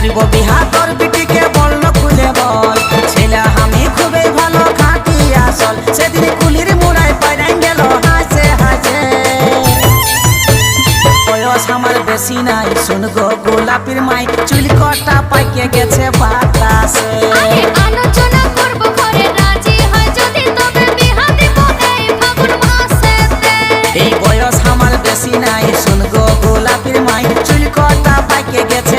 করব বিহা তোর বিটিকে বলল খুলে বল ছেলে আমি খুবই ভালো খাঁটি আসল সেদিন কুলির মুড়ায় পাইরাই গেল হাসে হাসে বয়স আমার বেশি নাই শুন গো গোলাপির মাই চুল কটা পাইকে গেছে বাতাসে আলোচনা করব ঘরে রাজি হয় যদি তবে বিহা দেব এই ফাগুন মাসেতে এই বয়স আমার বেশি নাই শুন গো গোলাপির মাই চুল কটা পাইকে গেছে